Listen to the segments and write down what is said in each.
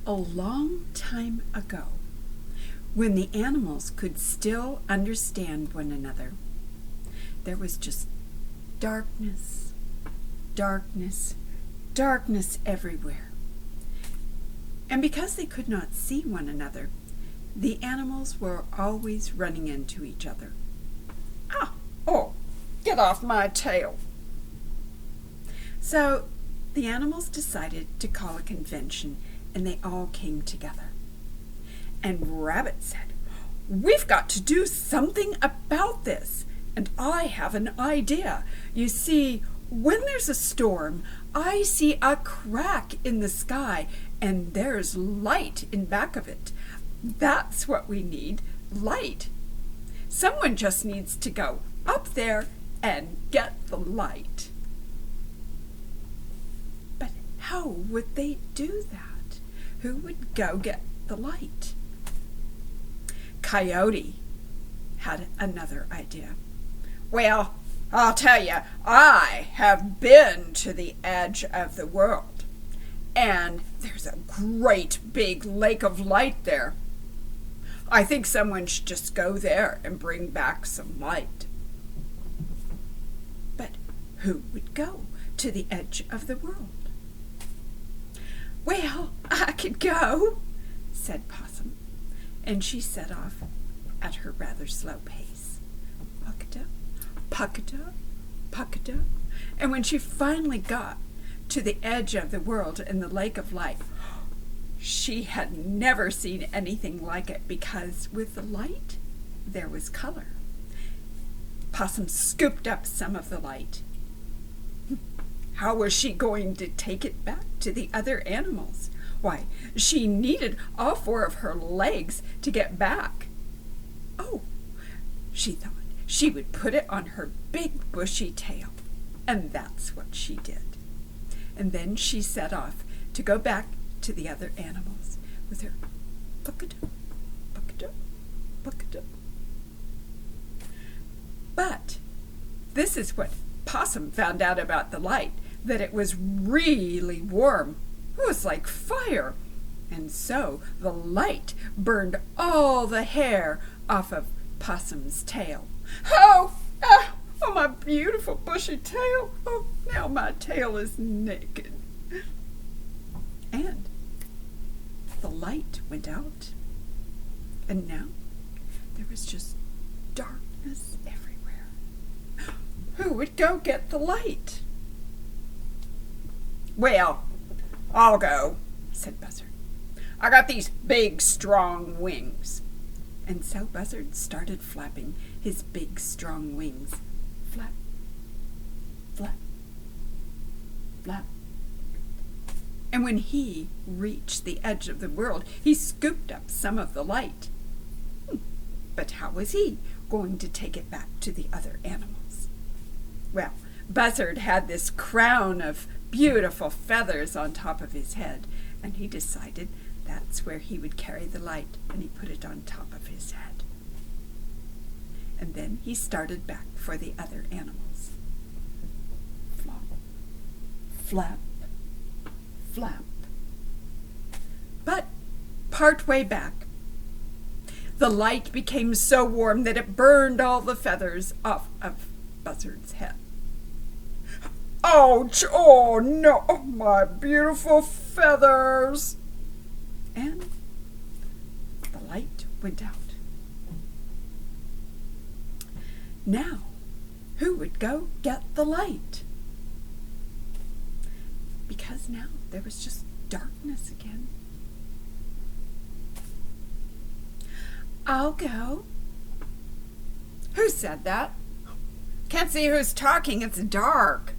A long time ago, when the animals could still understand one another, there was just darkness, darkness, darkness everywhere. And because they could not see one another, the animals were always running into each other. Oh, get off my tail. So the animals decided to call a convention, and they all came together. And Rabbit said, "We've got to do something about this, and I have an idea. You see, when there's a storm, I see a crack in the sky, and there's light in back of it. That's what we need, light. Someone just needs to go up there and get the light." But how would they do that? Who would go get the light? Coyote had another idea. "Well, I'll tell you, I have been to the edge of the world, and there's a great big lake of light there. I think someone should just go there and bring back some light." But who would go to the edge of the world? "Well, I could go," said Possum, and she set off at her rather slow pace. Puckada, puckada, puckada, and when she finally got to the edge of the world and the lake of light, she had never seen anything like it, because with the light there was color. Possum scooped up some of the light. How was she going to take it back to the other animals? Why, she needed all 4 of her legs to get back. Oh, she thought she would put it on her big bushy tail, and that's what she did. And then she set off to go back to the other animals with her puckada, puckada, puckada. But this is what Possum found out about the light, that it was really warm. It was like fire. And so the light burned all the hair off of Possum's tail. Oh, my beautiful bushy tail. Oh, now my tail is naked. And the light went out, and now there was just darkness everywhere. Who would go get the light? "Well, I'll go," said Buzzard. "I got these big, strong wings." And so Buzzard started flapping his big, strong wings. Flap, flap, flap. And when he reached the edge of the world, he scooped up some of the light. But how was he going to take it back to the other animals? Well, Buzzard had this crown of beautiful feathers on top of his head, and he decided that's where he would carry the light, and he put it on top of his head. And then he started back for the other animals. Flop, flap, flap. But part way back, the light became so warm that it burned all the feathers off of Buzzard's head. "Ouch! Oh no, oh, my beautiful feathers!" And the light went out. Now, who would go get the light? Because now there was just darkness again. "I'll go." Who said that? Can't see who's talking, it's dark.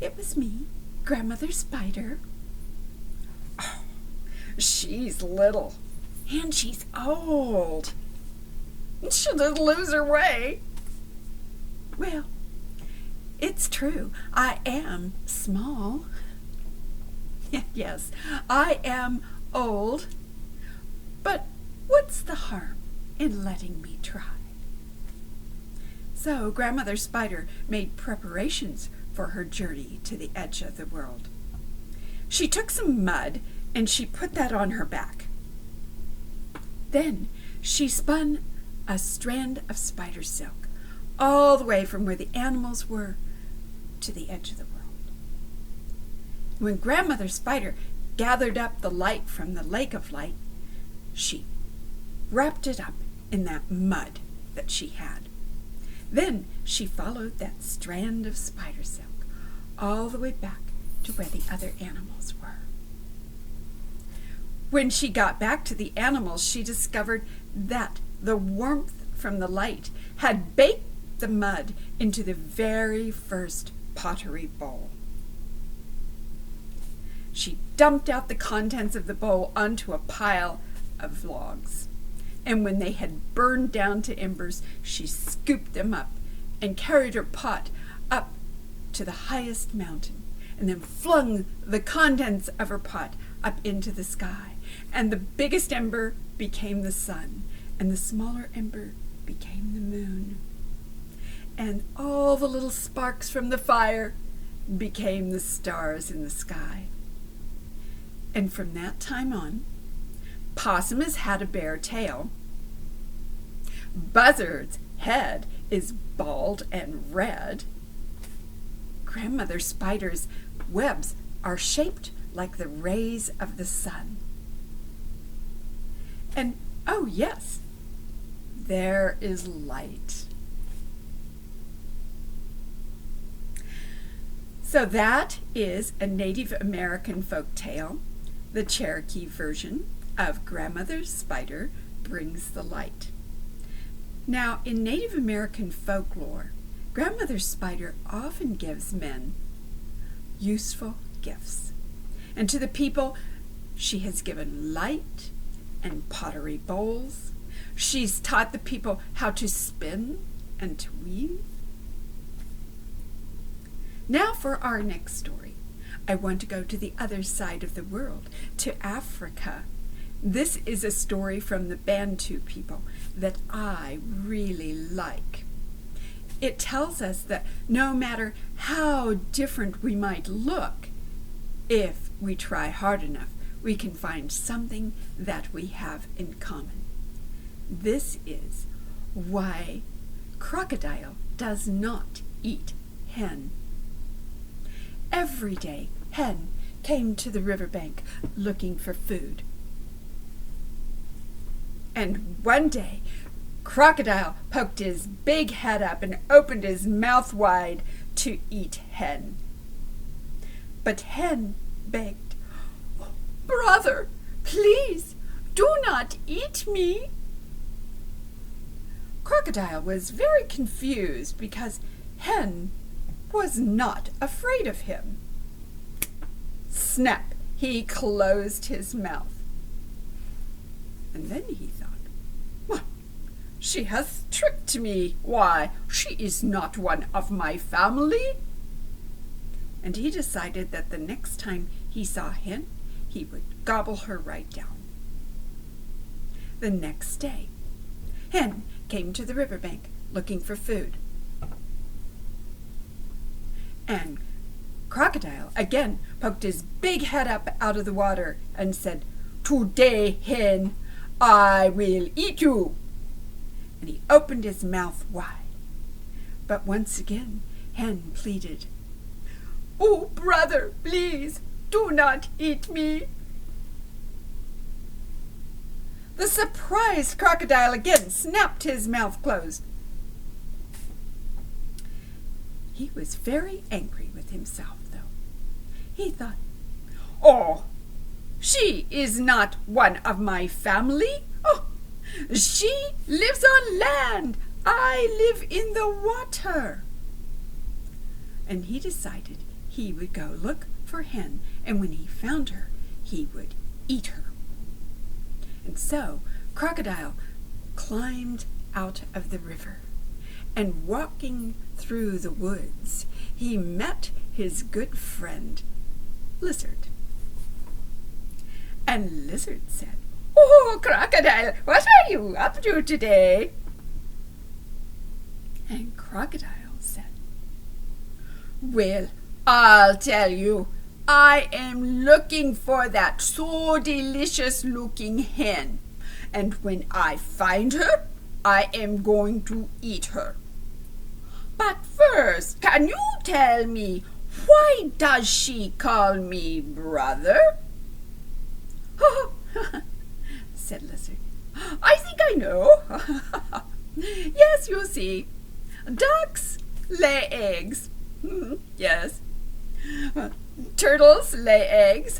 It was me, Grandmother Spider. Oh, she's little, and she's old. She'll just lose her way. Well, it's true, I am small. Yes, I am old. But what's the harm in letting me try? So Grandmother Spider made preparations for her journey to the edge of the world. She took some mud and she put that on her back. Then she spun a strand of spider silk all the way from where the animals were to the edge of the world. When Grandmother Spider gathered up the light from the lake of light, she wrapped it up in that mud that she had. Then she followed that strand of spider silk all the way back to where the other animals were. When she got back to the animals, she discovered that the warmth from the light had baked the mud into the very first pottery bowl. She dumped out the contents of the bowl onto a pile of logs, and when they had burned down to embers, she scooped them up and carried her pot up to the highest mountain, and then flung the contents of her pot up into the sky. And the biggest ember became the sun, and the smaller ember became the moon. And all the little sparks from the fire became the stars in the sky. And from that time on, Possum has had a bare tail. Buzzard's head is bald and red. Grandmother Spider's webs are shaped like the rays of the sun. And, oh yes, there is light. So that is a Native American folk tale, the Cherokee version of Grandmother Spider Brings the Light. Now, in Native American folklore, Grandmother Spider often gives men useful gifts. And to the people, she has given light and pottery bowls. She's taught the people how to spin and to weave. Now for our next story. I want to go to the other side of the world, to Africa. This is a story from the Bantu people that I really like. It tells us that no matter how different we might look, if we try hard enough, we can find something that we have in common. This is why Crocodile does not eat hen. Every day, Hen came to the riverbank looking for food. And one day, Crocodile poked his big head up and opened his mouth wide to eat Hen. But Hen begged, "Brother, please, do not eat me." Crocodile was very confused because Hen was not afraid of him. Snap! He closed his mouth. And then he thought, "Well, she has tricked me. Why, she is not one of my family." And he decided that the next time he saw Hen, he would gobble her right down. The next day, Hen came to the riverbank looking for food. And Crocodile again poked his big head up out of the water and said, "Today, Hen, I will eat you." And he opened his mouth wide. But once again, Hen pleaded, "Oh, brother, please, do not eat me." The surprised Crocodile again snapped his mouth closed. He was very angry with himself, though. He thought, "Oh, she is not one of my family. Oh, she lives on land. I live in the water." And he decided he would go look for Hen, and when he found her, he would eat her. And so Crocodile climbed out of the river, and walking through the woods, he met his good friend, Lizard. And Lizard said, "Oh, Crocodile, what are you up to today?" And Crocodile said, "Well, I'll tell you, I am looking for that so delicious looking hen, and when I find her, I am going to eat her. But first, can you tell me, why does she call me brother?" said Lizard. "I think I know." "Yes, you see, ducks lay eggs." "Yes. Turtles lay eggs."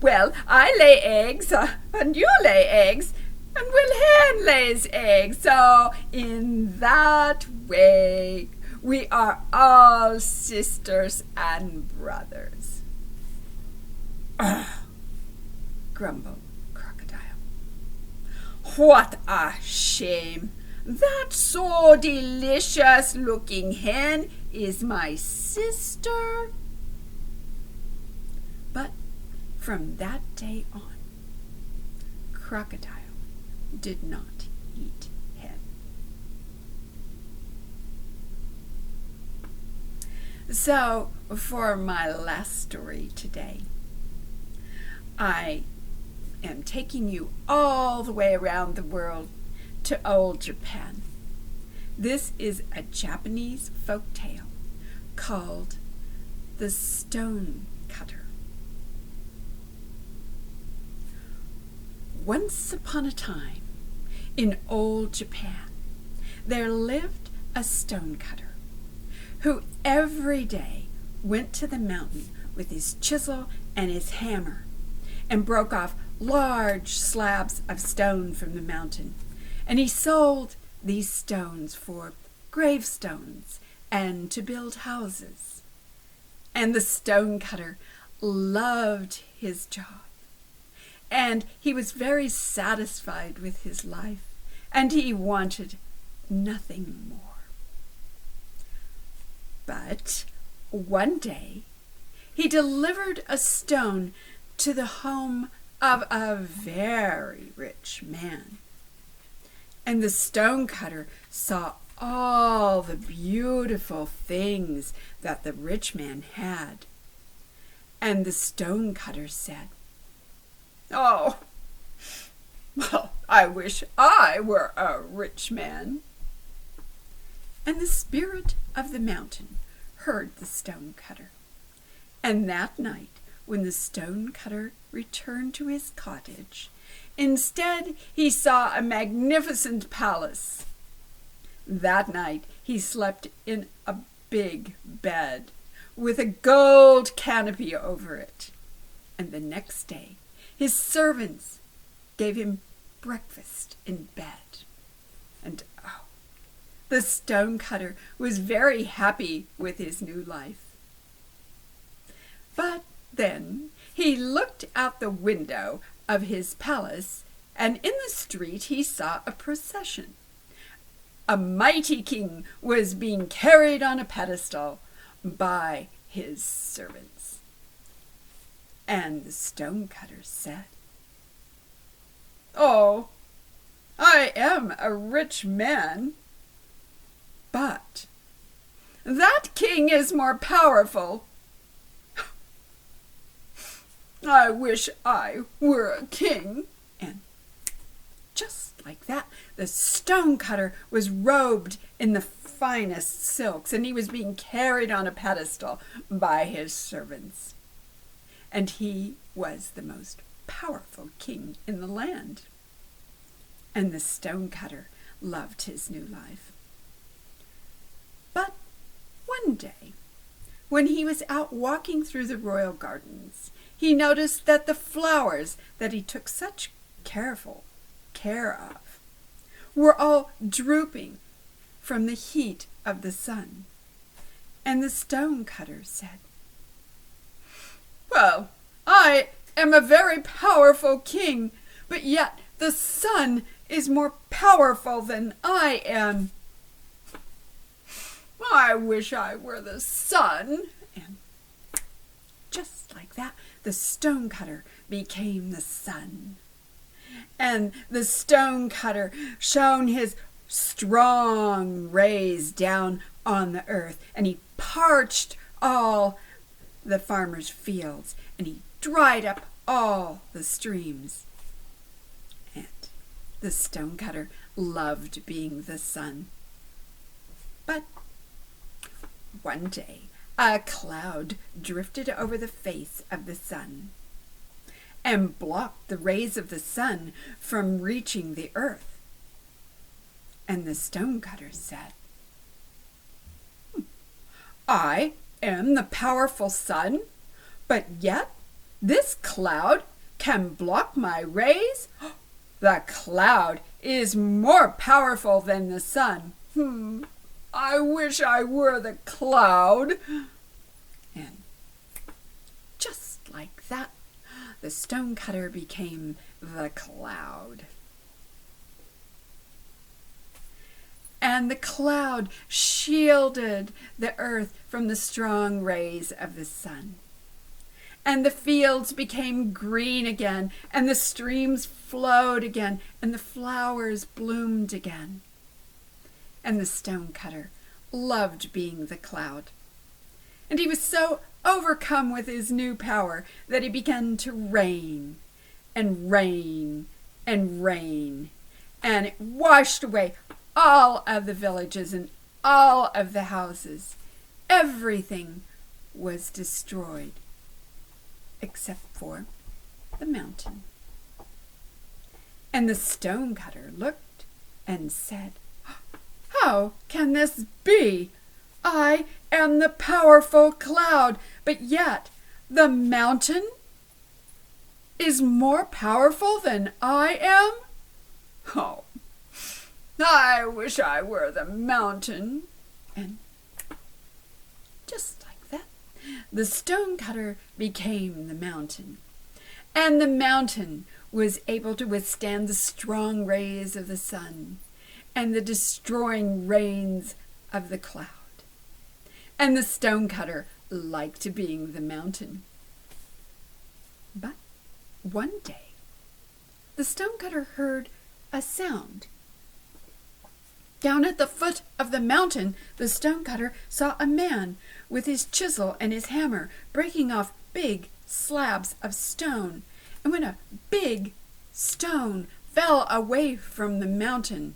"Well, I lay eggs, and you lay eggs, and Will Hen lays eggs. So in that way, we are all sisters and brothers." "Ugh," grumbled Crocodile. "What a shame! That so delicious looking hen is my sister." But from that day on, Crocodile did not eat hen. So, for my last story today, I am taking you all the way around the world to old Japan. This is a Japanese folk tale called The Stonecutter. Once upon a time, in old Japan, there lived a stonecutter who every day went to the mountain with his chisel and his hammer and broke off large slabs of stone from the mountain. And he sold these stones for gravestones and to build houses. And the stonecutter loved his job. And he was very satisfied with his life, and he wanted nothing more. But one day, he delivered a stone to the home of a very rich man. And the stonecutter saw all the beautiful things that the rich man had. And the stonecutter said, "Oh, well, I wish I were a rich man." And the spirit of the mountain heard the stonecutter. And that night, when the stonecutter returned to his cottage, instead he saw a magnificent palace. That night he slept in a big bed with a gold canopy over it. And the next day his servants gave him breakfast in bed. And the stonecutter was very happy with his new life. But then he looked out the window of his palace, and in the street he saw a procession. A mighty king was being carried on a pedestal by his servants. And the stonecutter said, "Oh, I am a rich man, but that king is more powerful. I wish I were a king." And just like that, the stonecutter was robed in the finest silks, and he was being carried on a pedestal by his servants. And he was the most powerful king in the land. And the stonecutter loved his new life. But one day, when he was out walking through the royal gardens, he noticed that the flowers that he took such careful care of were all drooping from the heat of the sun. And the stonecutter said, "Well, I am a very powerful king, but yet the sun is more powerful than I am. I wish I were the sun." And just like that, the stonecutter became the sun. And the stonecutter shone his strong rays down on the earth, and he parched all the farmer's fields, and he dried up all the streams. And the stonecutter loved being the sun. But one day a cloud drifted over the face of the sun and blocked the rays of the sun from reaching the earth. And the stonecutter said, I am the powerful sun, but yet this cloud can block my rays? The cloud is more powerful than the sun. I wish I were the cloud. And just like that, the stonecutter became the cloud. And the cloud shielded the earth from the strong rays of the sun. And the fields became green again, and the streams flowed again, and the flowers bloomed again. And the stonecutter loved being the cloud. And he was so overcome with his new power that he began to rain and rain and rain. And it washed away all of the villages and all of the houses. Everything was destroyed except for the mountain. And the stonecutter looked and said, How can this be? I am the powerful cloud, but yet the mountain is more powerful than I am? Oh, I wish I were the mountain. And just like that, the stonecutter became the mountain. And the mountain was able to withstand the strong rays of the sun and the destroying rains of the cloud. And the stonecutter liked being the mountain. But one day, the stonecutter heard a sound. Down at the foot of the mountain, the stonecutter saw a man with his chisel and his hammer breaking off big slabs of stone. And when a big stone fell away from the mountain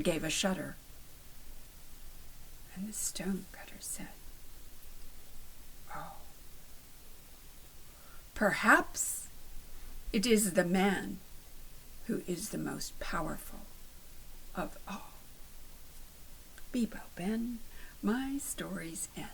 gave a shudder. And the stonecutter said, Oh, perhaps it is the man who is the most powerful of all. Bebo Ben, my stories end.